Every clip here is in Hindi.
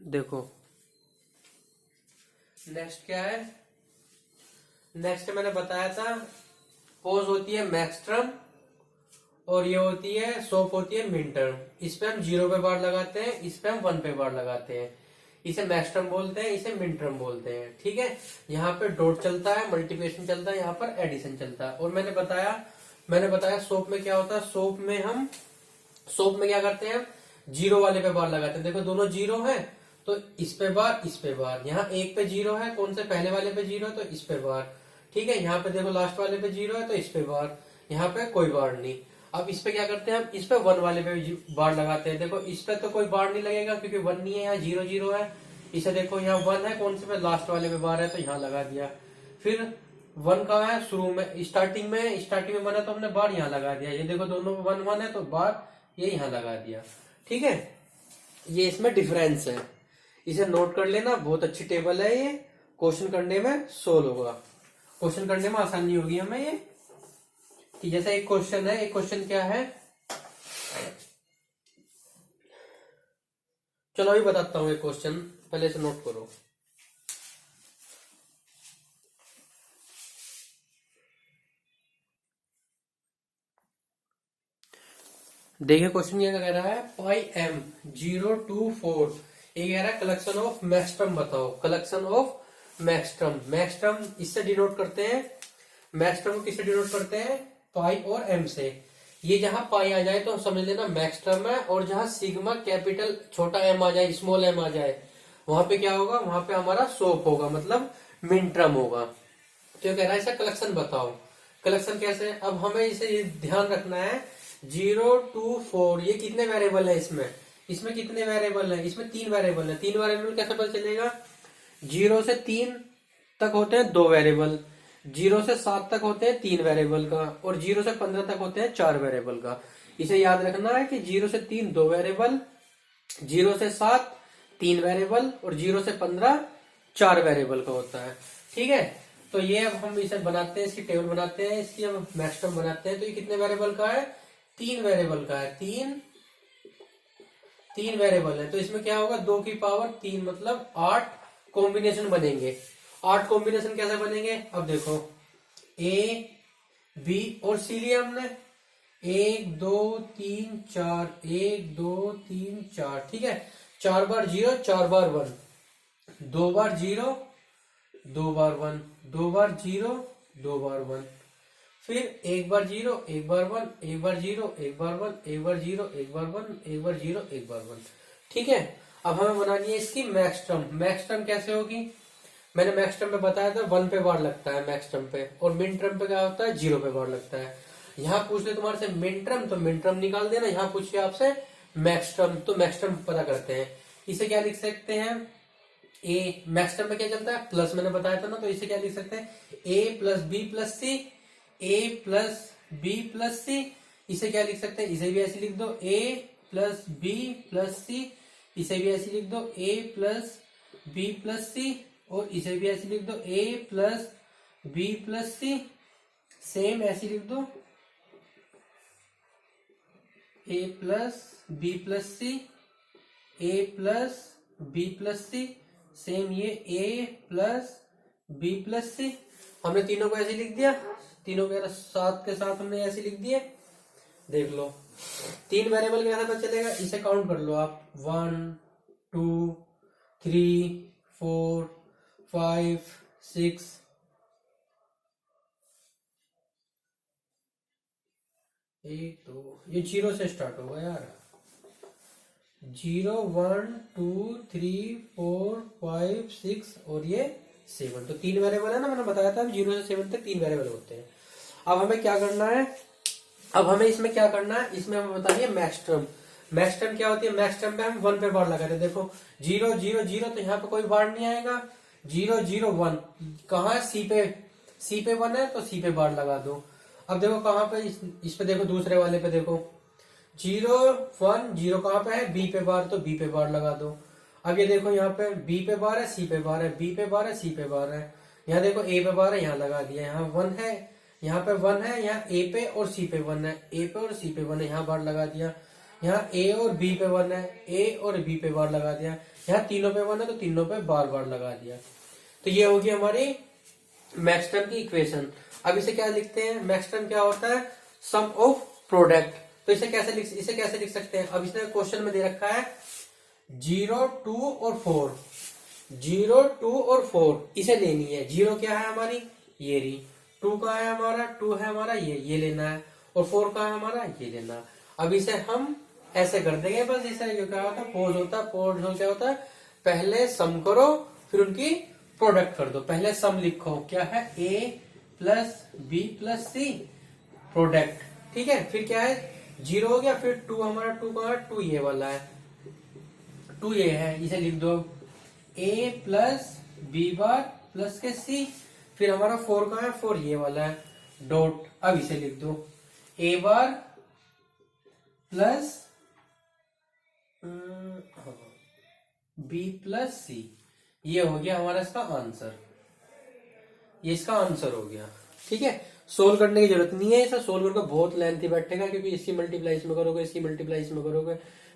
देखो नेक्स्ट क्या है। नेक्स्ट मैंने बताया था पोज होती है मैक्स टर्म और ये होती है सोप होती है मिन टर्म। इस पे हम 0 पे बार लगाते हैं, इस पे हम 1 पे बार लगाते हैं। इसे मैक्स टर्म बोलते हैं, इसे मिन टर्म बोलते हैं। ठीक है, यहाँ पे डॉट चलता है, मल्टीप्लिकेशन चलता है, यहाँ पर एडिशन चलता है। और मैंने बताया सोप में क्या होता है। सोप में क्या करते हैं, 0 वाले पे बार लगाते हैं। देखो दोनों 0 है तो इस पे बार, इस पे बार। यहाँ एक पे 0 है, कौन से पहले वाले पे 0 है तो इस पे बार। ठीक है, यहाँ पे देखो लास्ट वाले पे 0 है तो इस पे बार, यहाँ पे कोई बार नहीं। अब इस पे क्या करते हैं हम, इस पे 1 वाले पे बार लगाते हैं। देखो इस पे तो कोई बार नहीं लगेगा क्योंकि 1 नहीं है, यहाँ 0 0 है। इसे देखो यहाँ 1 है, कौन से पे लास्ट वाले पे बार है तो यहाँ लगा दिया। फिर 1 कहाँ है, शुरू में स्टार्टिंग में 1 है तो हमने बार यहाँ लगा दिया। ये देखो दोनों 1 1 है तो बार ये यहाँ लगा दिया। ठीक है, ये इसमें डिफरेंस है, इसे नोट कर लेना। बहुत अच्छी टेबल है ये, क्वेश्चन करने में सोल्व होगा, क्वेश्चन करने में आसानी होगी हमें ये। कि जैसे एक क्वेश्चन है, एक क्वेश्चन क्या है, चलो अभी बताता हूँ एक क्वेश्चन, पहले से नोट करो। देखिए क्वेश्चन ये कह रहा है पाई m 0 to 4, ये कह रहा है कलेक्शन ऑफ मैक्स टर्म बताओ। कलेक्शन ऑफ मैक्स टर्म इससे डिनोट करते हैं, मैक्स टर्म को किससे डिनोट करते हैं, पाई और m से। ये जहां पाई आ जाए तो समझ लेना मैक्स टर्म है, और जहां सिग्मा कैपिटल छोटा m आ जाए, स्मॉल m आ जाए, वहां पे क्या होगा, वहां पे हमारा सोप होगा, मतलब मिन टर्म होगा। तो कह रहा है इसका कलेक्शन बताओ। कलेक्शन कैसे, अब हमें इसे ध्यान रखना है 0 to 4 ये कितने वेरिएबल है इसमें कितने वेरिएबल है, इसमें 3 वेरिएबल है। 3 वेरिएबल कैसे पता चलेगा, 0 से 3 तक होते हैं 2 वेरिएबल, 0 से 7 तक होते हैं 3 वेरिएबल का, और 0 से 15 तक होते हैं 4 वेरिएबल का। इसे याद रखना है कि 0 से 3 2 वेरिएबल, 0 से 7 3 वेरिएबल, और 0 से 15 4 वेरिएबल का होता है। ठीक है, तो ये अब हम इसे बनाते हैं, इसकी टेबल बनाते हैं, इसकी हम मैक्स टर्म बनाते हैं। तो ये कितने वेरिएबल का है, 3 वेरिएबल का है। 3 वेरिएबल है तो इसमें क्या होगा, 2 की पावर 3 मतलब 8 कॉम्बिनेशन बनेंगे। 8 कॉम्बिनेशन कैसे बनेंगे, अब देखो ए बी और सी लिया हमने, 1 2 3 4, 1 2 3 4। ठीक है, 4 बार 0 4 बार 1, 2 बार 0 2 बार 1, 2 बार 0 2 बार 1, फिर 1 बार 0 1 बार 1, 1 बार 0 1 बार 1, 1 बार 0 1 बार 1, 1 बार 0 1 बार 1। ठीक है, अब हमें बनानी है इसकी मैक्स टर्म। मैक्स टर्म कैसे होगी, मैंने मैक्स टर्म पे बताया था 1 पे बार लगता है मैक्स टर्म पे, और मिन टर्म पे क्या होता है 0 पे बार लगता है। यहाँ पूछ ले तुम्हारे से मिन टर्म तो मिन टर्म निकाल देना, यहाँ पूछ लिया आपसे मैक्स टर्म तो मैक्स टर्म पता करते हैं। इसे क्या लिख सकते हैं, ए मैक्स टर्म में क्या चलता है प्लस, मैंने बताया था ना, तो इसे क्या लिख सकते हैं, ए प्लस बी प्लस सी, ए प्लस बी प्लस सी। इसे क्या लिख सकते हैं, इसे भी ऐसे लिख दो ए प्लस बी प्लस सी, इसे भी ऐसे लिख दो ए प्लस बी प्लस सी, और इसे भी ऐसे लिख दो ए प्लस बी प्लस सी। सेम ऐसे लिख दो ए प्लस बी प्लस सी, ए प्लस बी प्लस सी, सेम ये ए प्लस बी प्लस सी। हमने तीनों को ऐसे लिख दिया, तीनों के साथ के साथ हमने ऐसे लिख दिए। देख लो 3 वेरिएबल कैसे पता चलेगा, इसे काउंट कर लो आप, 1 2 3 4 5 6। एक तो ये 0 से स्टार्ट होगा यार, 0 1 2 3 4 5 6 और ये 7। तो 3 वेरिएबल है ना, मैंने बताया था 0 से 7 तक 3 वेरिएबल होते हैं। अब हमें क्या करना है, अब हमें इसमें क्या करना है, इसमें हमें बताइए मैक्स टर्म। मैक्स टर्म क्या होती है, मैक्स टर्म पे हम 1 पे बार लगाते हैं। देखो 0 0 0 तो यहाँ पे कोई बार नहीं आएगा, 0 0 1 कहाँ है, सी पे 1 है तो सी पे बार लगा दो। अब देखो कहाँ पे, इस पे देखो दूसरे वाले पे देखो 0 1 0 कहाँ पे है, बी पे बार, तो बी पे बार लगा दो। अब ये देखो यहाँ पे बी पे बार है, सी पे बार है, बी पे बार है, सी पे बार है। यहाँ देखो ए पे बार है, यहाँ लगा दिया। यहाँ 1 है, यहाँ पे 1 है, यहाँ ए पे और सी पे 1 है, ए पे और सी पे 1 है, यहाँ बार लगा दिया। यहाँ ए और बी पे 1 है, ए और बी पे बार लगा दिया, यहाँ तीनों पे 1 है तो तीनों पे बार बार लगा दिया। तो ये होगी हमारी मैक्सटर्म की इक्वेशन। अब इसे क्या लिखते हैं, मैक्सटर्म क्या होता है, सम ऑफ प्रोडक्ट। तो इसे कैसे लिख सकते हैं, अब इसने क्वेश्चन में दे रखा है 0, 2 और 4, 0, 2 और 4 इसे लेनी है। 0 क्या है हमारी, ये रही, 2 का है हमारा, 2 है हमारा ये लेना है, और 4 का है हमारा ये लेना है। अब इसे हम ऐसे कर देंगे, बस इसे जो क्या होता है पोज होता है, पोज क्या होता है, पहले सम करो फिर उनकी प्रोडक्ट कर दो। पहले सम लिखो, क्या है, a plus B plus C product, ठीक है। फिर क्या है, 0 हो गया, फिर 2 हमारा, 2 का 2 ये वाला है, 2 ये है, इसे लिख दो a plus B bar plus के सी, फिर हमारा 4 का है, 4 ये वाला है, डॉट। अब इसे लिख दो a bar plus B plus c, ये हो गया हमारा इसका आंसर, ये इसका आंसर हो गया, ठीक है। सोल्व करने की जरूरत नहीं है, इसे सोल्व करके बहुत लेंथी बैठेगा, क्योंकि इसकी मल्टीप्लाई इसमें करोगे, इसकी मल्टीप्लाई इसमें करोगे,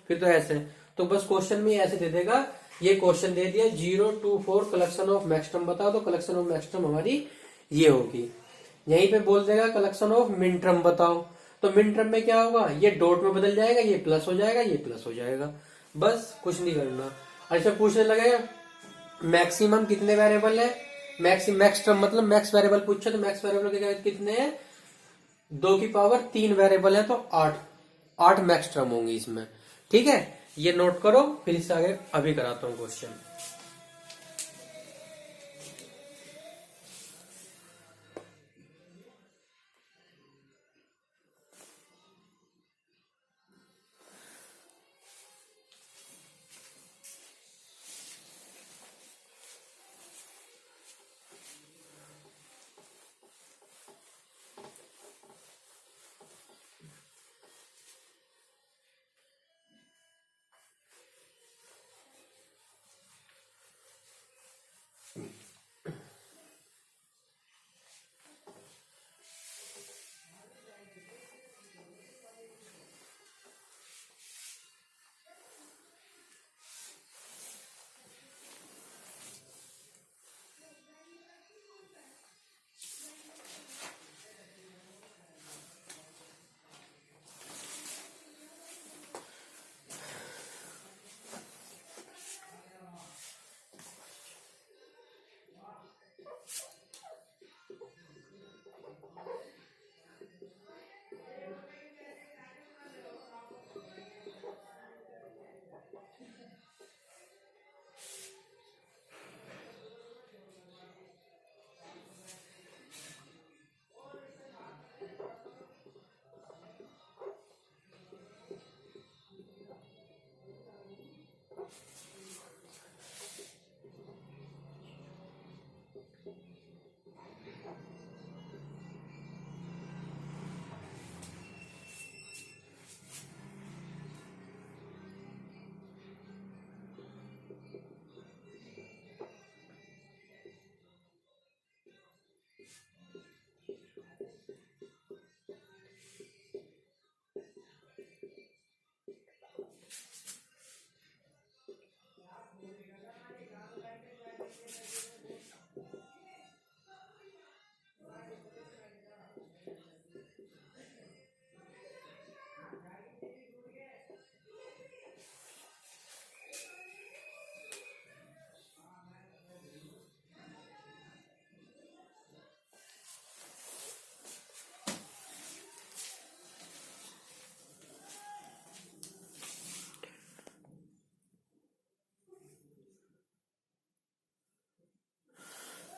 फिर तो ऐसे। तो बस क्वेश्चन में ऐसे दे देगा, ये क्वेश्चन दे दिया 0, 2, 4 कलेक्शन ऑफ मैक्सटर्म बताओ, तो कलेक्शन ऑफ मैक्सटर्म हमारी ये होगी। यहीं पे बोल देगा कलेक्शन ऑफ मिनटर्म बताओ, तो मिनटर्म में क्या होगा, ये डॉट में बदल जाएगा, ये प्लस हो जाएगा, ये प्लस हो जाएगा, बस कुछ नहीं करना। अच्छा पूछने लगे मैक्सिमम कितने वेरिएबल है, मैक्सटर्म मतलब मैक्स वेरिएबल पूछो, तो मैक्स वेरिएबल कितने हैं, 2 की पावर 3 वेरिएबल है, तो 8 मैक्सटर्म होंगे इसमें, ठीक है। ये नोट करो, फिर इससे आगे अभी कराता हूं क्वेश्चन।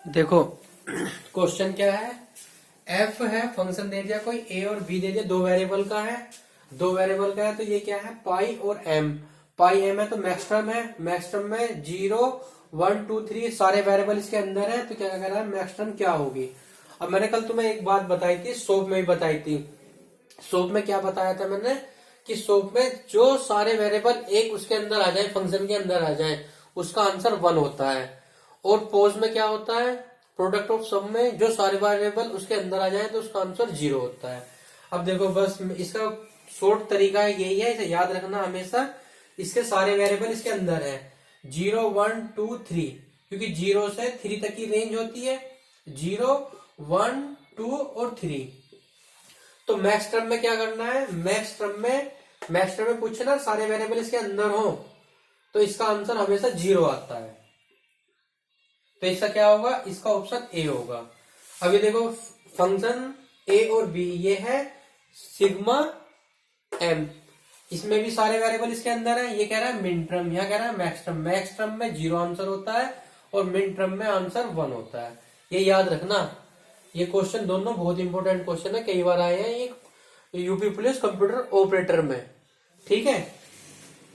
देखो क्वेश्चन क्या है, एफ है, फंक्शन दे दिया कोई, ए और बी दे दिया, 2 वेरिएबल का है, 2 वेरिएबल का है, तो ये क्या है, पाई और एम, पाई एम है तो मैक्सटर्म है, मैक्सटर्म में 0, 1, 2, 3 सारे वेरिएबल इसके अंदर है, तो क्या कह रहा है मैक्सटर्म क्या होगी। अब मैंने कल तुम्हें एक बात बताई थी, सोप में भी बताई थी, सोप में क्या बताया था मैंने, कि सोप में जो सारे वेरिएबल एक उसके अंदर आ जाए, फंक्शन के अंदर आ जाए, उसका आंसर 1 होता है। और पोज में क्या होता है, प्रोडक्ट ऑफ सम में जो सारे वेरिएबल उसके अंदर आ जाए तो उसका आंसर 0 होता है। अब देखो बस इसका शॉर्ट तरीका यही है, इसे याद रखना हमेशा। इसके सारे वेरिएबल इसके अंदर है, 0 1 2 3, क्योंकि 0 से 3 तक की रेंज होती है, 0 1 2 और 3। तो मैक्स टर्म में क्या करना है, मैक्स टर्म में पूछना सारे वेरिएबल इसके अंदर हो, तो इसका आंसर हमेशा 0 आता है। तो इसका क्या होगा, इसका ऑप्शन ए होगा। अभी देखो फंक्शन ए और बी, ये है सिग्मा एम, इसमें भी सारे वेरिएबल इसके अंदर है। ये कह रहा है मिन टर्म, यहाँ कह रहा है मैक्स टर्म। मैक्स टर्म में 0 आंसर होता है और मिन टर्म में आंसर 1 होता है। ये याद रखना। ये क्वेश्चन दोनों बहुत इंपॉर्टेंट क्वेश्चन है, कई बार आए हैं ये यूपी पुलिस कंप्यूटर ऑपरेटर में। ठीक है,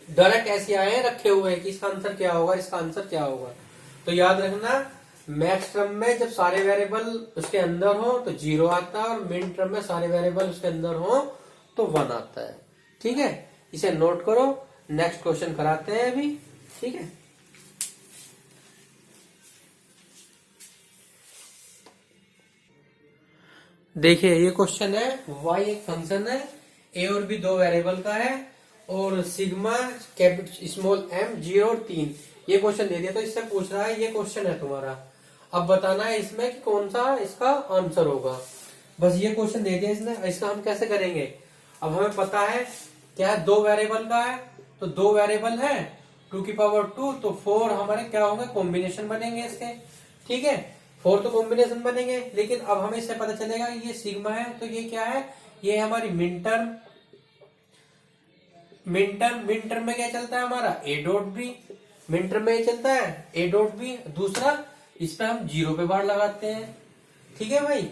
डायरेक्ट ऐसे आए हैं रखे हुए कि इसका आंसर क्या होगा, इसका आंसर क्या होगा। तो याद रखना, मैक्स टर्म में जब सारे वेरिएबल उसके अंदर हो तो 0 आता है, और मिन टर्म में सारे वेरिएबल उसके अंदर हो तो 1 आता है। ठीक है, इसे नोट करो। नेक्स्ट क्वेश्चन कराते हैं अभी। ठीक है, देखिए ये क्वेश्चन है, y एक फंक्शन है, a और b दो वेरिएबल का है, और सिग्मा कैपिटल स्मॉल m 0 और 3, ये क्वेश्चन दे दिया। तो इससे पूछ रहा है, ये क्वेश्चन है तुम्हारा, अब बताना है इसमें कि कौन सा इसका आंसर होगा। बस ये क्वेश्चन दे दिया इसने, इसका हम कैसे करेंगे। अब हमें पता है क्या, 2 वेरिएबल का है, तो 2 वेरिएबल है 2 की पावर 2, तो 4 हमारे क्या होंगे, कॉम्बिनेशन बनेंगे इसके। ठीक है, 4 तो कॉम्बिनेशन बनेंगे, लेकिन अब हमें इससे पता चलेगा ये सिग्मा है, तो ये क्या है, ये हमारी मिन टर्म। मिन टर्म में क्या चलता है हमारा, A dot B, minterm में ये चलता है ए डॉट बी। दूसरा, इस पे हम 0 पे बार लगाते हैं। ठीक है भाई,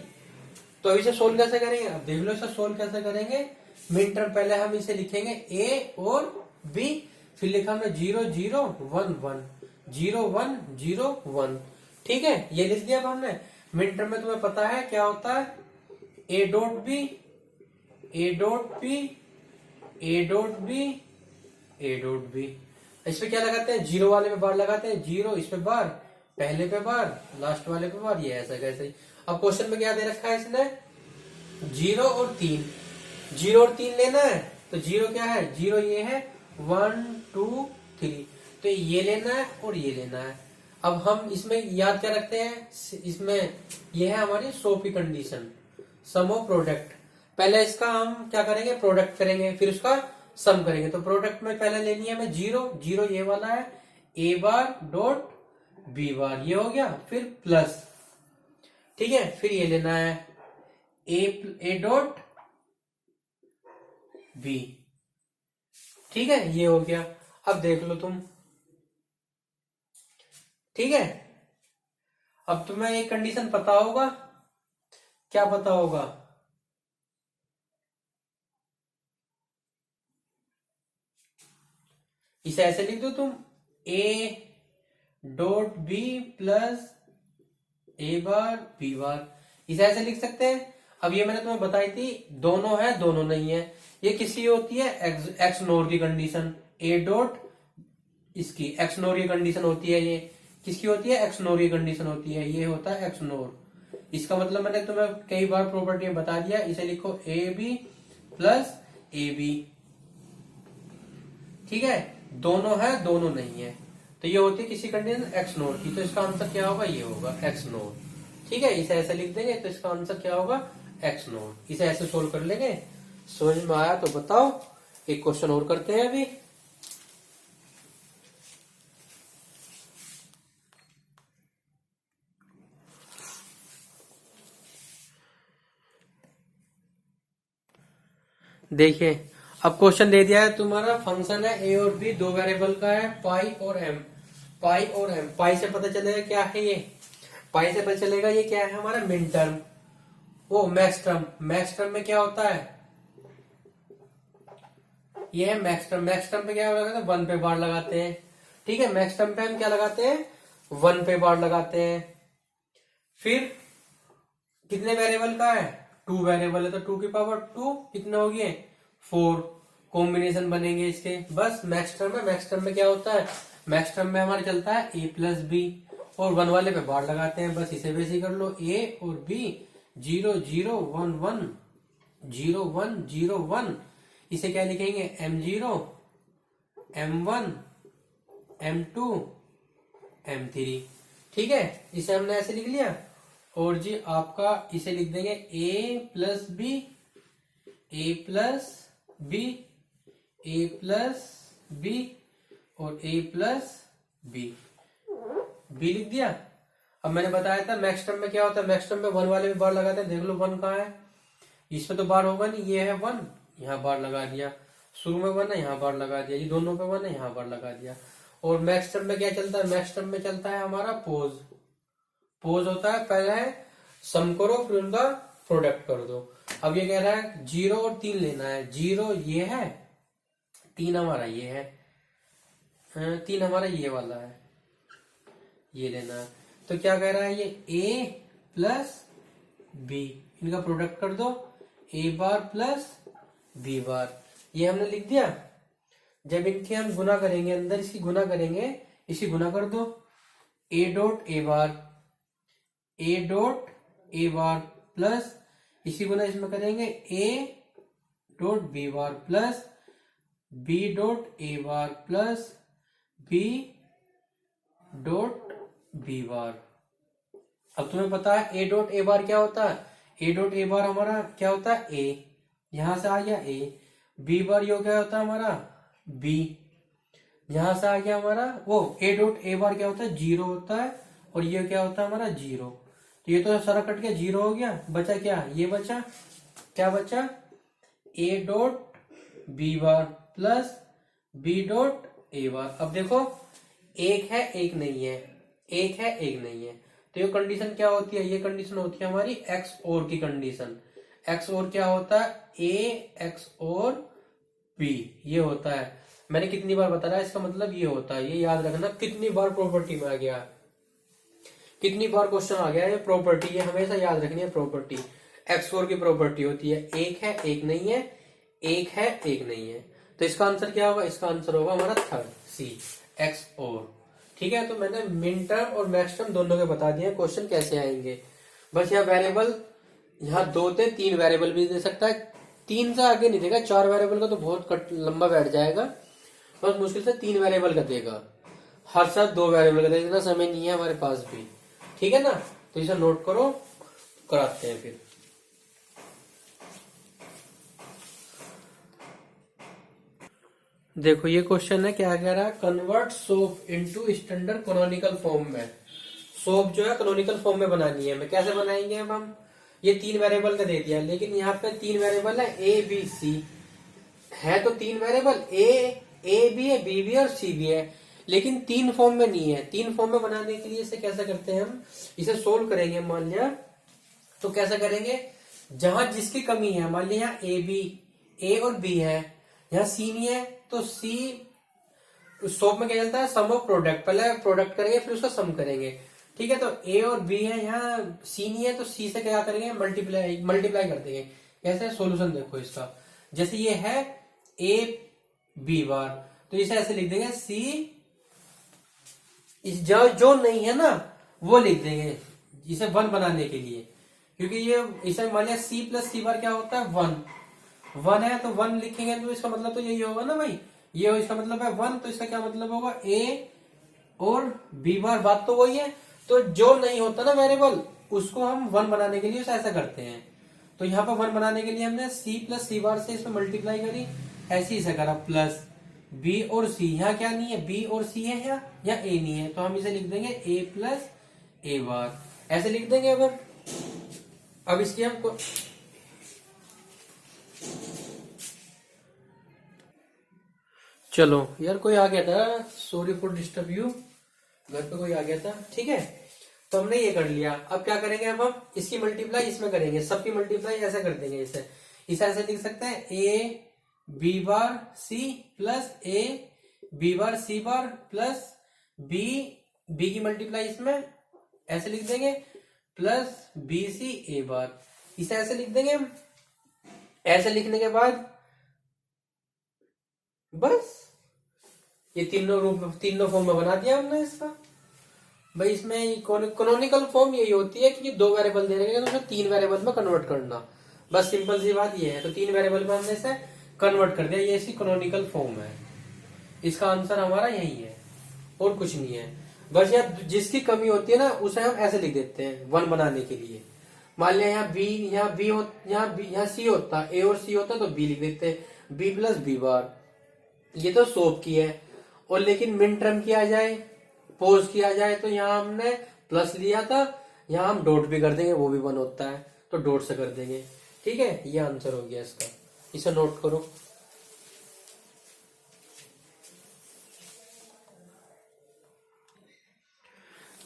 तो अब इसे सोल्व कैसे करेंगे, अब देख लो इसे सोल्व कैसे करेंगे। मिन टर्म पहले हम इसे लिखेंगे ए और बी, फिर लिखा हमने 0 0 1 1 0 1 0 1। ठीक है, ये लिख दिया अब हमने। मिन टर्म में तुम्हें पता है क्या होता है, A dot B A dot B A dot B A dot B. इस पे क्या लगाते हैं, 0 वाले पे बार लगाते हैं, 0 इस पे बार, पहले पे बार, लास्ट वाले पे बार, ये ऐसा कैसे। अब क्वेश्चन में क्या दे रखा है इसने, 0 और 3, 0 और 3 लेना है। तो 0 क्या है, 0 ये है 1 2 3, तो ये लेना है और ये लेना है। अब हम इसमें याद क्या रखते हैं, इसमें ये है हमारी सो की कंडीशन, सम ऑफ प्रोडक्ट। पहले इसका हम क्या करेंगे, प्रोडक्ट करेंगे, फिर उसका सम करेंगे। तो प्रोडक्ट में पहले लेनी है हमें 0 0, ये वाला है ए बार डॉट बी बार, ये हो गया, फिर प्लस। ठीक है, फिर ये लेना है ए डॉट बी। ठीक है, ये हो गया। अब देख लो तुम। ठीक है, अब तुम्हें एक कंडीशन पता होगा, क्या पता होगा, इसे ऐसे लिख दो तुम, A dot B plus A bar B bar, इसे ऐसे लिख सकते हैं। अब ये मैंने तुम्हें बताई थी, दोनों है दोनों नहीं है, ये किसी होती है एक्स नोर की कंडीशन, ए डॉट इसकी एक्स नोर की कंडीशन होती है, ये किसकी होती है, एक्स नोर की कंडीशन होती है, ये होता है एक्स नोर। इसका मतलब मैंने तुम्हें कई बार प्रॉपर्टी में बता दिया, इसे लिखो A B plus A B. ठीक है, दोनों है दोनों नहीं है, तो ये होती है किसी कंडीशन एक्स नोर की, तो इसका आंसर क्या होगा, ये होगा एक्स नोर। ठीक है, इसे ऐसे लिख देंगे तो इसका आंसर क्या होगा, एक्स नोर। इसे ऐसे सोल्व कर लेंगे। समझ में आया तो बताओ। एक क्वेश्चन और करते हैं अभी। देखिए, अब क्वेश्चन दे दिया है तुम्हारा, फंक्शन है ए और बी, 2 वेरिएबल का है, पाई और एम। पाई और एम, पाई से पता चलेगा क्या है, ये पाई से पता चलेगा ये क्या है हमारा मिन टर्म, वो मैक्स टर्म। मैक्स टर्म में क्या होता है, ये है मैक्स टर्म। मैक्स टर्म पे क्या लगाते हैं, 1 पे बार लगाते हैं। ठीक है, मैक्स टर्म पे हम क्या लगाते हैं, 1 पे बार लगाते हैं। फिर कितने वेरिएबल का है, 2 वेरिएबल है, तो 2 की पावर 2 कितने हो गए, 4 कॉम्बिनेशन बनेंगे इसके। बस मैक्स टर्म है। मैक्स टर्म में क्या होता है, मैक्स टर्म में हमारा चलता है ए प्लस बी, और 1 वाले पे बार लगाते हैं। बस इसे वैसे ही कर लो, ए और बी 0 0 1 1 0 1 0 1, इसे क्या लिखेंगे, M0 M1 M2 M3। ठीक है, इसे हमने ऐसे लिख लिया। और जी आपका इसे लिख देंगे A plus B, A plus B, A plus B और A प्लस बी, बी लिख दिया। अब मैंने बताया था मैक्स टर्म में क्या होता है, मैक्स टर्म में वन वाले में बार लगाते हैं। देख लो वन कहाँ है, इसमें तो बार होगा नहीं, ये है वन, यहाँ बार लगा दिया। शुरू में वन है, यहाँ बार लगा दिया। ये दोनों पे वन है, यहाँ बार लगा दिया। और मैक्स टर्म में क्या चलता है, मैक्स टर्म में चलता है हमारा पोज। पोज होता है पहले है सम करो फिर उनका प्रोडक्ट कर दो। अब ये कह रहा है 0 और 3 लेना है। 0 ये है, 3 हमारा ये है, 3 हमारा ये वाला है, ये लेना है। तो क्या कह रहा है ये A प्लस बी, इनका प्रोडक्ट कर दो, A बार प्लस B बार, ये हमने लिख दिया। जब इनके हम गुना करेंगे, अंदर इसकी गुना करेंगे, इसी गुना कर दो। A dot A bar, A dot A bar plus इसी गुना इसमें करेंगे A dot B bar plus B dot A bar plus B dot B बार। अब तुम्हें पता है A डॉट A बार क्या होता है, A डॉट A बार हमारा क्या होता है A, यहां से आ गया A। B बार यो क्या होता है हमारा B, यहां से आ गया हमारा वो। A डॉट A बार क्या होता है 0 होता है, और ये क्या होता है हमारा 0। तो ये तो सारा कट गया, 0 हो गया। बचा क्या, ये बचा, क्या बचा A dot B bar plus B dot A बार। अब देखो एक है एक नहीं है, एक है एक नहीं है, तो ये कंडीशन क्या होती है, ये कंडीशन होती है हमारी एक्स और की कंडीशन। एक्स और क्या होता है A एक्स और B, ये होता है। मैंने कितनी बार बता रहा है, इसका मतलब ये होता है, ये याद रखना। कितनी बार प्रॉपर्टी में आ गया, कितनी बार क्वेश्चन आ गया, ये प्रॉपर्टी, ये हमेशा याद रखनी है। प्रॉपर्टी एक्स और की प्रॉपर्टी होती है एक है एक नहीं है, एक है एक नहीं है। तो इसका आंसर क्या होगा, इसका आंसर होगा हमारा थर्ड सी, एक्स और। ठीक है, तो मैंने मिन टर्म और मैक्स टर्म दोनों के बता दिए क्वेश्चन कैसे आएंगे। बस यहाँ वेरिएबल, यहाँ 2 से 3 वेरिएबल भी दे सकता है, 3 से आगे नहीं देगा। 4 वेरिएबल का तो बहुत लंबा बैठ जाएगा, बस मुश्किल से 3 वेरिएबल का देगा। हर साथ 2 वेरिएबल का देगा, इतना समय नहीं है हमारे पास भी। ठीक है ना, तो इसे नोट करो, कराते हैं फिर। देखो ये क्वेश्चन है, क्या कह रहा है, convert soap into standard canonical form में। सोप जो है कैनोनिकल फॉर्म में बनानी है। मैं कैसे बनाएंगे, अब हम ये 3 वेरिएबल का दे दिया, लेकिन यहाँ पे 3 वेरिएबल है A B C है, तो 3 वेरिएबल A भी है, B भी है और C भी है, लेकिन 3 फॉर्म में नहीं है। 3 फॉर्म में बनाने के लिए इसे कैसे करते हैं, हम इसे सोल्व करेंगे। मान लिया तो कैसे करेंगे, जहां जिसकी कमी है, मान लिया A और B है, यहाँ C नहीं है, तो C सोप में क्या चलता है, सम ऑफ प्रोडक्ट। पहले प्रोडक्ट करेंगे फिर उसका सम करेंगे। ठीक है, तो A और B है, यहाँ C नहीं है, तो C से क्या करेंगे, मल्टीप्लाई कर देंगे। कैसे, सोल्यूशन देखो इसका। जैसे ये है A B बार, तो इसे ऐसे लिख देंगे C, इस जो नहीं है ना वो लिख देंगे इसे 1 बनाने के लिए, क्योंकि ये इसे मान लिया C प्लस C बार क्या होता है 1 है, तो 1 लिखेंगे तो इसका मतलब तो यही होगा ना भाई, ये इसका मतलब है 1, तो इसका क्या मतलब होगा A और B बार, बात तो वही है। तो जो नहीं होता ना वेरिएबल, उसको हम 1 बनाने के लिए ऐसा करते हैं। तो यहाँ पर 1 बनाने के लिए हमने C प्लस C बार से इसमें मल्टीप्लाई करी, ऐसे ही करा, प्लस B और C। यहाँ क्या नहीं है, B और C है, यहाँ A नहीं है, तो हम इसे लिख देंगे A प्लस A बार, ऐसे लिख देंगे। अब इसकी हमको चलो यार, कोई आ गया था, सॉरी फॉर डिस्टर्ब यू, घर पे कोई आ गया था। ठीक है, तो हमने ये कर लिया। अब क्या करेंगे, अब हम इसकी मल्टीप्लाई इसमें करेंगे, सबकी मल्टीप्लाई ऐसे कर देंगे। इसे ऐसे लिख सकते हैं A B bar C plus A B bar C bar plus B की मल्टीप्लाई इसमें ऐसे लिख देंगे, प्लस BC A बार, इसे ऐसे लिख देंगे हम। ऐसे लिखने के बाद बस ये तीनों फॉर्म में बना दिया हमने इसका। भाई इसमें कैनोनिकल फॉर्म यही होती है कि 2 वेरिएबल दे रहे हैं तो उसे 3 वेरिएबल में कन्वर्ट करना, बस सिंपल सी बात ये है। तो 3 वेरिएबल में हमने इसे कन्वर्ट कर दिया, ये इसकी कैनोनिकल फॉर्म है। इसका आंसर हमारा यही है और कुछ नहीं है। बस यहाँ जिसकी कमी होती है ना उसे हम ऐसे लिख देते हैं 1 बनाने के लिए। मान लिया यहाँ बी, यहाँ सी होता, ए और सी होता तो बी लिख देते हैं, बी प्लस बी बार। ये तो सोप की है। और लेकिन मिन टर्म किया जाए, पोज किया जाए, तो यहाँ हमने प्लस लिया था, यहाँ हम डॉट भी कर देंगे, वो भी 1 होता है तो डॉट से कर देंगे। ठीक है, ये आंसर हो गया इसका, इसे नोट करो।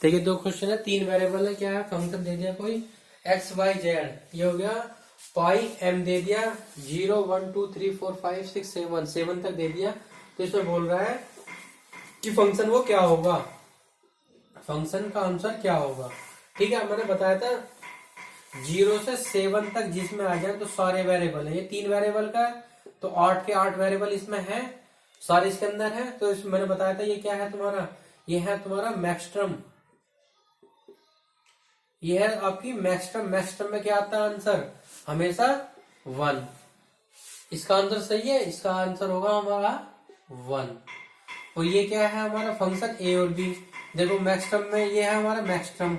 देखिए 2 क्वेश्चन है, 3 वेरिएबल है, क्या है, फंक्शन दे दिया कोई एक्स वाई जेड, ये हो गया पाई एम दे दिया, 0 1 2 3 4 5 6 7 तक दे दिया। तो इसमें बोल रहा है कि फंक्शन वो क्या होगा, फंक्शन का आंसर क्या होगा। ठीक है, मैंने बताया था 0 से 7 तक जिसमें आ जाए तो सारे वेरिएबल है, ये 3 वेरिएबल का है तो 8 के 8 वेरिएबल इसमें है, सारे इसके अंदर है। तो इसमें मैंने बताया था ये क्या है तुम्हारा, ये है तुम्हारा मैक्सटर्म, ये है आपकी मैक्सटर्म। मैक्सटर्म में क्या आता है आंसर, हमेशा 1। इसका आंसर सही है, इसका आंसर होगा हमारा 1। और ये क्या है हमारा फंक्शन ए और बी। देखो मैक्सटर्म में ये है हमारा मैक्सटर्म,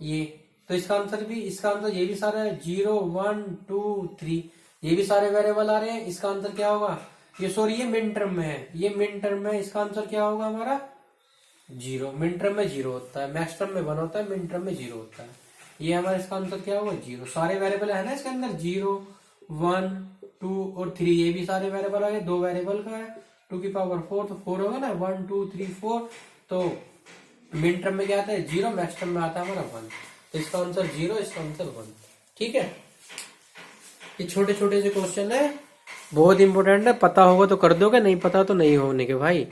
ये तो इसका आंसर भी, इसका आंसर ये भी सारा है 0 1 2 3, ये भी सारे वेरिएबल आ रहे हैं। इसका आंसर क्या होगा, ये सॉरी ये मिन टर्म में है, ये मिन टर्म में, इसका आंसर क्या होगा हमारा 0। मिन टर्म में 0 होता है, मैक्स टर्म में 1 होता है, मिन टर्म में 0 होता है। ये हमारा इसका आंसर क्या होगा 0। सारे वेरिएबल है ना इसके अंदर, 0 1 2 और 3, ये भी सारे वेरिएबल आ गए। 2 वेरिएबल का है 2 की पावर 4 तो 4 होगा ना, 1 2 3 4। तो मिन टर्म में क्या आता है 0, मैक्स टर्म में आता है हमारा 1। तो इसका आंसर 0, इसका आंसर 1। ठीक है, ये छोटे छोटे से क्वेश्चन है, बहुत इंपोर्टेंट है, पता होगा तो कर दोगे, नहीं पता तो नहीं होने के भाई।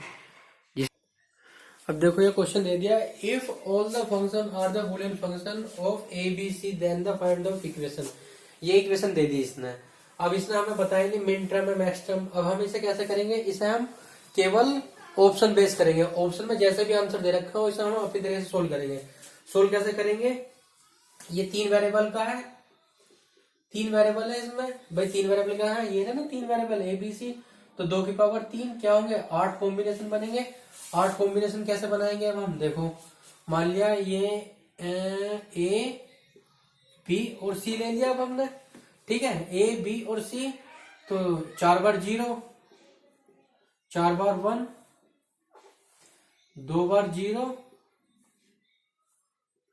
अब देखो ये क्वेश्चन दे दिया, if all the function are the boolean function of A B C then the find the equation. ये इक्वेशन दे दी इसने। अब इसने हमें बताया नहीं मिन टर्म है मैक्स टर्म। अब हम इसे कैसे करेंगे, इसे हम केवल ऑप्शन बेस करेंगे। ऑप्शन में जैसे भी आंसर दे रखा हो इसे हम अपनी तरह से सोल्व करेंगे। सोल्व कैसे करेंगे, ये 3 वेरिएबल का है, 3 वेरिएबल है इसमें भाई, 3 वेरिएबल का है, ये है ना 3 वेरिएबल ए बी सी, तो 2 की पावर 3 क्या होंगे 8 कॉम्बिनेशन बनेंगे। 8 कॉम्बिनेशन कैसे बनाएंगे, अब हम देखो मान लिया ये ए बी और सी ले लिया अब हमने। ठीक है, ए बी और सी, तो 4 बार 0, 4 बार 1, 2 बार 0,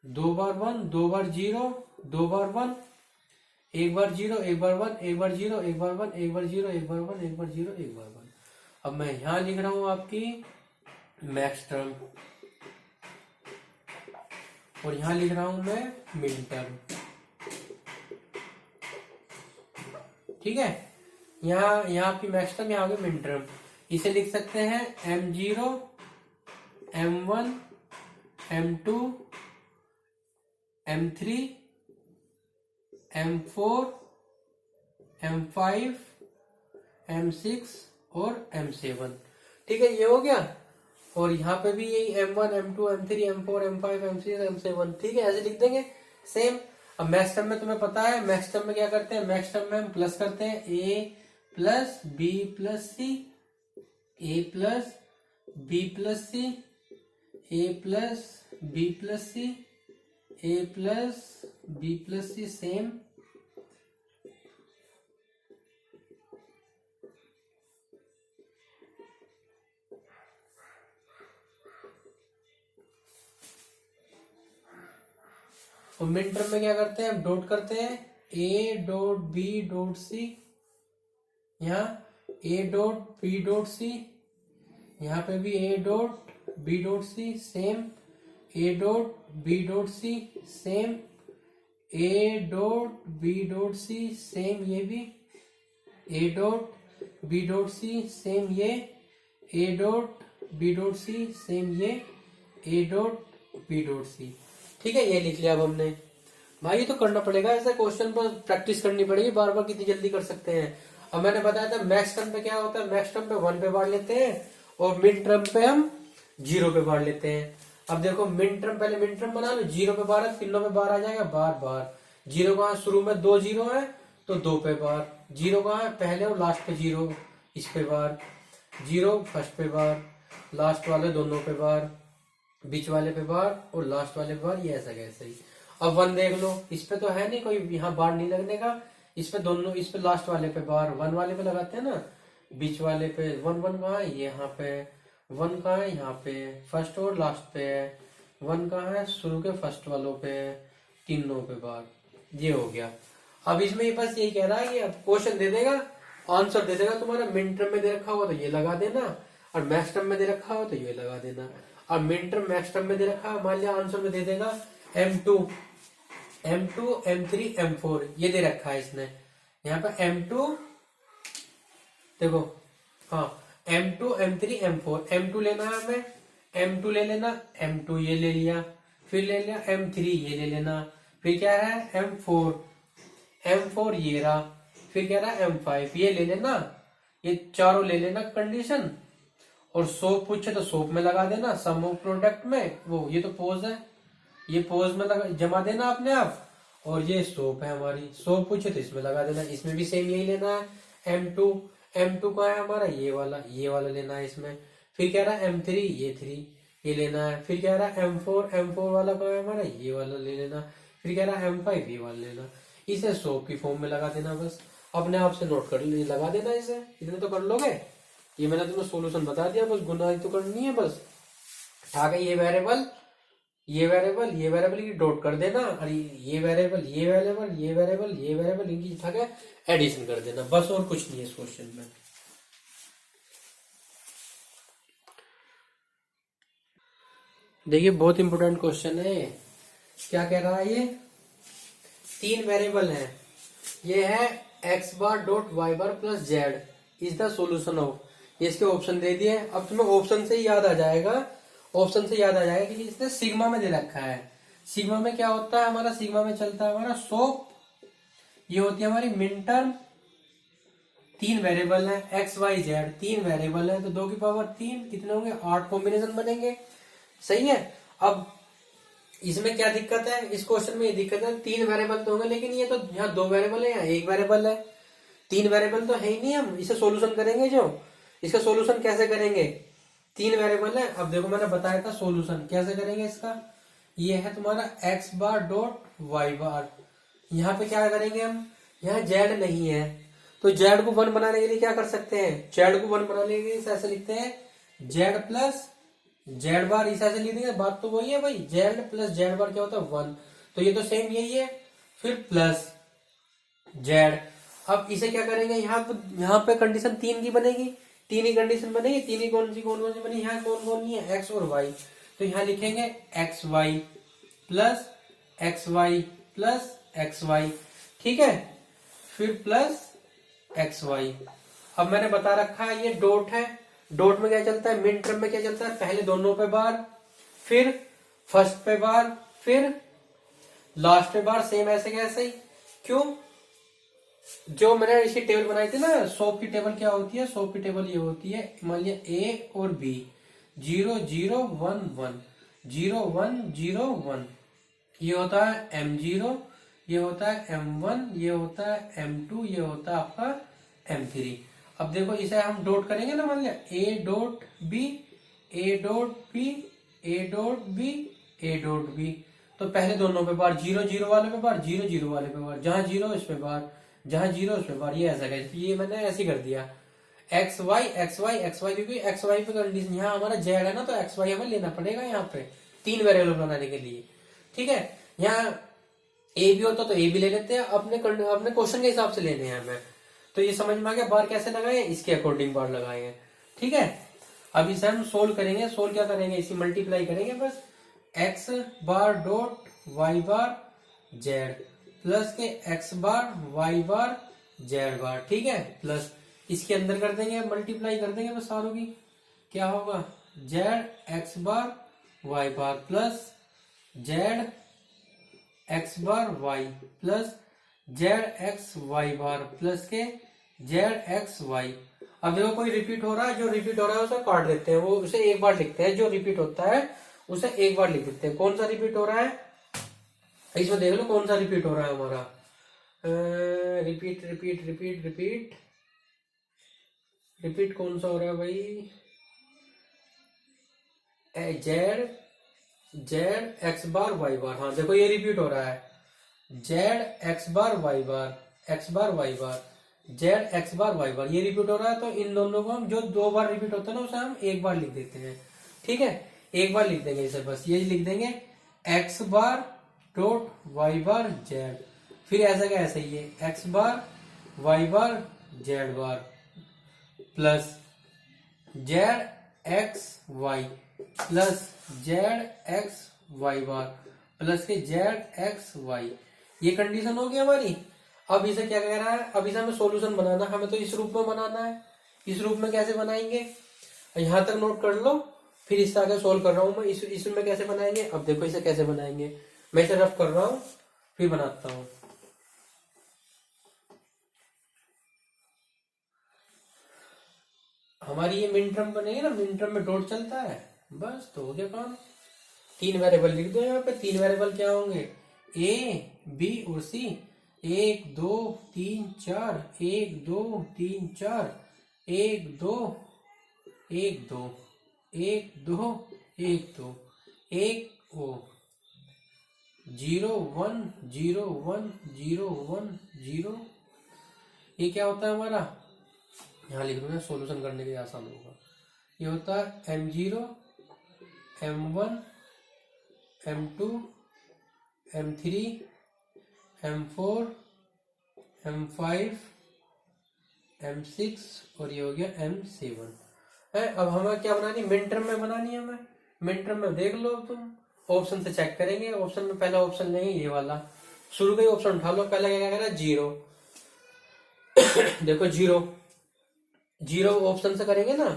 2 बार 1, 2 बार 0, 2 बार 1, 1 बार 0, 1 बार 1, 1 बार 0, 1 बार 1, 1 बार 0, 1 बार 1, 1 बार 0, 1 बार 1। अब मैं यहां लिख रहा हूं आपकी मैक्स टर्म और यहां लिख रहा हूं मैं मिन टर्म। ठीक है, यहाँ आपकी मैक्स टर्म, यहाँ होगी मिन टर्म। इसे लिख सकते हैं M0 M1 M2 M3 M4 M5 M6 और M7। ठीक है, ये हो गया। और यहाँ पे भी यही M1 M2 M3 M4 M5 M6 M7। ठीक है, ऐसे लिख देंगे सेम। अब मैक्स टर्म में तुम्हें पता है, मैक्स टर्म में क्या करते हैं, मैक्स टर्म में हम प्लस करते हैं A plus B plus C, A plus B plus C, A plus B plus C, A plus B plus C, same. और मिन टर्म में क्या करते हैं, डॉट करते हैं A dot B dot C, यहाँ A dot B dot C, यहाँ पे भी A dot B dot C, same. A dot B dot C, same. A dot B dot C, same, ये भी। A dot B dot C, same, ये। A dot B dot C, same, ये। A dot B dot C। ठीक है, ये लिख लिया अब हमने। भाई ये तो करना पड़ेगा, ऐसा क्वेश्चन पर प्रैक्टिस करनी पड़ेगी, बार बार कितनी जल्दी कर सकते हैं। अब मैंने बताया था मैक्स टर्म पे क्या होता है, मैक्स टर्म पे 1 पे बांट लेते हैं और मिन टर्म पे हम 0 पे बांट लेते हैं। अब देखो मिन टर्म, पहले मिन टर्म बना लो, 0 पे बार है, तीनों पे बार आ जाएगा, बार बार। 0 का शुरू में 2 0 है तो 2 पे बार, 0 कहाँ है, पहले और लास्ट पे 0, इस पे बार, 0 फर्स्ट पे बार, लास्ट वाले दोनों पे बार, बीच वाले पे बार और लास्ट वाले पे बार, ये ऐसा कैसे ही। अब 1 देख लो, इस पे तो है नहीं कोई यहाँ बार नहीं लगने का, इस पे दोनों, इस पे लास्ट वाले पे बार 1 वाले पे लगाते हैं ना, बीच वाले पे 1 1 कहाँ है, यहाँ पे 1 कहाँ है, यहाँ पे फर्स्ट और लास्ट पे है, 1 कहाँ है, शुरू के फर्स्ट वालों पे है, तीनों पे बार, ये हो गया। अब इसमें ये बस यही कह रहा है कि अब क्वेश्चन दे देगा, आंसर दे देगा तुम्हारा, मिड टर्म में दे रखा हुआ तो ये लगा देना, और मैक्स टर्म में दे रखा हुआ तो ये लगा देना। और मिड टर्म मैक्स टर्म में दे रखा है, मान लिया आंसर में दे देगा M2 M3 M4, ये दे रखा है इसने, यहाँ पे M2 देखो, हाँ M2 M3 M4, M2 लेना है हमें, M2 ले लेना, M2 ये ले लिया, फिर ले लिया M3 ये ले लेना, फिर क्या है M4 ये रहा, फिर क्या रहा M5 ये ले लेना, ये चारों ले लेना कंडीशन, और सोप पूछे तो सोप में लगा देना, सम ऑफ प्रोडक्ट में, वो ये तो पोज है, ये पोज में लगा जमा देना अपने आप, और ये सोप है हमारी, सोप पूछे तो इसमें लगा देना, इसमें भी सेम यही लेना है। M2 का है हमारा ये वाला लेना है इसमें, फिर क्या रहा M3 ये 3 ये लेना है, फिर क्या रहा M4 वाला का है हमारा ये वाला ले लेना, फिर क्या रहा M5 ये वाला लेना, इसे सोप की फॉर्म में लगा देना, बस अपने आप से नोट कर लगा देना, इसे इतने तो कर लोगे, ये मैंने तुम्हें सॉल्यूशन बता दिया, बस गुना तो करनी है, बस उठा के ये वेरिएबल की डॉट कर देना, और ये वेरिएबल इनकी उठा के एडिशन कर देना, बस और कुछ नहीं है इस क्वेश्चन में। देखिए बहुत इंपॉर्टेंट क्वेश्चन है, क्या कह रहा है, ये 3 वेरिएबल है, ये है x bar dot y bar plus Z is the solution of, ये इसके ऑप्शन दे दिए। अब तुम्हें ऑप्शन से ही याद आ जाएगा कि इसने सिग्मा में दे रखा है। सिग्मा में क्या होता है हमारा, सिग्मा में चलता है हमारा सोप, ये होती है हमारी मिन टर्म, 3 वेरिएबल है x y z, 3 वेरिएबल है तो 2 की पावर 3 कितने होंगे, 8 कॉम्बिनेशन बनेंगे, सही है। अब इसमें क्या दिक्कत है, इस क्वेश्चन में ये दिक्कत है, 3 वेरिएबल तो होंगे, लेकिन ये तो यहाँ 2 वेरिएबल है, यहाँ 1 वेरिएबल है, 3 वेरिएबल तो है ही नहीं। हम इसे सोल्यूशन करेंगे, जो इसका सोल्यूशन कैसे करेंगे, 3 वेरिएबल है। अब देखो मैंने बताया था सोल्यूशन कैसे करेंगे इसका, ये है तुम्हारा x बार डॉट y बार, यहाँ पे क्या करेंगे हम, यहाँ z नहीं है तो z को 1 बनाने के लिए क्या कर सकते हैं, z को 1 बनाने के लिए ऐसे लिखते हैं z प्लस z बार, इस ऐसे लिख देंगे, बात तो वही है भाई, z प्लस z बार क्या होता है 1, तो ये तो सेम यही है, फिर प्लस z। अब इसे क्या करेंगे, यहाँ पे कंडीशन 3 की बनेगी, 3 ही कंडीशन बनेगी, 3 ही कौन सी बनी, यहाँ कौन नहीं है, x और y, तो यहाँ लिखेंगे xy प्लस xy, ठीक है, फिर प्लस xy। अब मैंने बता रखा है ये डॉट है, डॉट में क्या चलता है, मिड टर्म में क्या चलता है, पहले दोनों पे बार, फिर फर्स्ट पे बार, फिर लास्ट पे बार, सेम ऐसे कैसे ही, क्यों, जो मैंने इसकी टेबल बनाई थी ना, सोप की टेबल क्या होती है, सोप की टेबल ये होती है, मान लिया A और B 0 0 1 1 0 1 0 1, ये होता है M0, ये होता है M1, ये होता है M2, ये होता है आपका M3। अब देखो इसे हम डॉट करेंगे ना, मान लिया A dot B A dot B A dot B A dot B, तो पहले दोनों पे बार, 0 0 वाले पे बार, 0 0 वाले पे बार, जहां 0 इस पे बार, जहां 0 इस पे बार, ये ऐसा कैसे, ये मैंने ऐसे कर दिया XY क्योंकि XY पे कंडीशन, यहाँ हमारा Z है ना, तो XY हमें लेना पड़ेगा यहाँ पे 3 वेरिएबल बनाने के लिए, ठीक है। यहाँ A भी होता तो A भी ले लेते हैं, अपने क्वेश्चन के हिसाब से लेने हैं हमें, तो ये समझ में आ गया, बार कैसे लगाए, इसके अकॉर्डिंग बार लगाए हैं, ठीक है। अब इसे हम सोल्व करेंगे, सोल्व क्या करेंगे, इसी मल्टीप्लाई करेंगे, बस x बार डॉट y बार z प्लस के x बार y बार z बार, ठीक है, प्लस इसके अंदर कर देंगे, मल्टीप्लाई कर देंगे बस सारों की, क्या होगा z x बार y बार प्लस z x बार y plus z x y बार प्लस के z x y। अब देखो कोई रिपीट हो रहा है, जो रिपीट हो रहा है उसे काट देते हैं, वो उसे एक बार लिखते हैं, जो रिपीट होता है उसे एक बार लिख देते हैं। कौन सा रिपीट हो रहा है, इसमें देख लो कौन सा रिपीट हो रहा है हमारा, repeat repeat repeat repeat repeat कौन सा हो रहा है भाई? Z Z x bar y बार। हाँ देखो ये रिपीट हो रहा है, जेड एक्स बार वाई बार, x bar y bar, Z x bar y बार, ये रिपीट हो रहा है। तो इन दोनों को हम जो दो बार रिपीट होता है ना उसे हम एक बार लिख देते हैं। ठीक है, एक बार लिख देंगे इसे, बस ये लिख देंगे x bar dot y bar z. फिर ऐसा क्या, ऐसा ही है x bar y bar z bar plus z x y plus z x y bar plus के जेड एक्स वाई। ये कंडीशन होगी हमारी। अब इसे क्या कह रहा है, अब इसे हमें सॉल्यूशन बनाना है, हमें तो इस रूप में बनाना है। इस रूप में कैसे बनाएंगे, यहां तक नोट कर लो, फिर इससे आगे सोल्व कर रहा हूं मैं। इसमें कैसे बनाएंगे, अब देखो इसे कैसे बनाएंगे, मैं इसे रफ कर रहा हूं फिर बनाता हूं। हमारी ये मिन टर्म बनेगी ना, मिन टर्म में डॉट चलता है, बस तो हो गया काम। तीन वेरिएबल लिख दो यहाँ पे। तीन वेरिएबल क्या होंगे, ए बी और सी। एक दो तीन चार, एक दो तीन चार, एक दो एक दो एक दो एक दो, एक ओ 0 1 0 1 0 1 0। ये क्या होता है हमारा, यहाँ लिख दूंगा सॉल्यूशन करने के लिए आसान होगा। ये होता है m0 m1 m2 m3 m4 m5 m6 और ये हो गया m7 है। अब हमें क्या बनानी है, मिन टर्म में बनानी है हमें। मिन टर्म में देख लो तुम, ऑप्शन से चेक करेंगे। ऑप्शन में पहला ऑप्शन लेंगे ये वाला, शुरू का ही ऑप्शन उठा लो। पहला क्या कह रहा है, जीरो। देखो जीरो, जीरो ऑप्शन से करेंगे ना,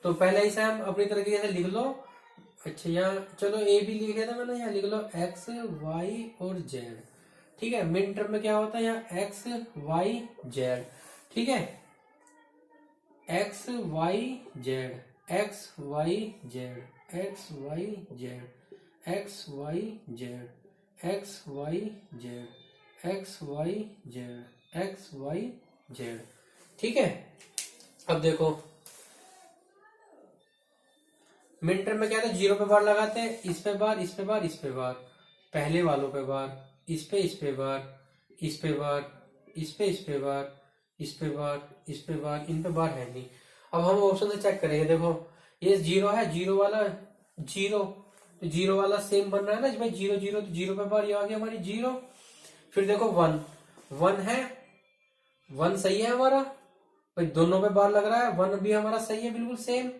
तो पहले इसे हम अपनी तरीके से लिख लो। अच्छा यहाँ चलो ए भी लिख लिया था मैंने, यहाँ लिख लो एक्स वाई और जेड। ठीक है, मिन टर्म में क्या होता है, यहाँ एक्स वाई जेड। ठीक है, X Y Z, x Y Z, x Y Z, x Y Z, x Y Z, x Y Z, x Y Z. ठीक है, अब देखो मिन टर्म में क्या था, जीरो पे बार लगाते हैं, इस पे बार, इस पे बार, इस पे बार, पहले वालों पे बार, इस पे बार, इस पे बार, इस पे बार, इस पे बार, इस पे बार, इन पे बार है नहीं। अब हम ऑप्शन से चेक करेंगे। देखो ये जीरो है, जीरो वाला जीरो, तो जीरो वाला सेम बन रहा है ना भाई, जीरो जीरो, तो जीरो पे बार ये आ गया हमारी जीरो। फिर देखो वन, वन है, वन सही है हमारा भाई, दोनों पे बार लग रहा है, वन भी हमारा सही है बिल्कुल सेम।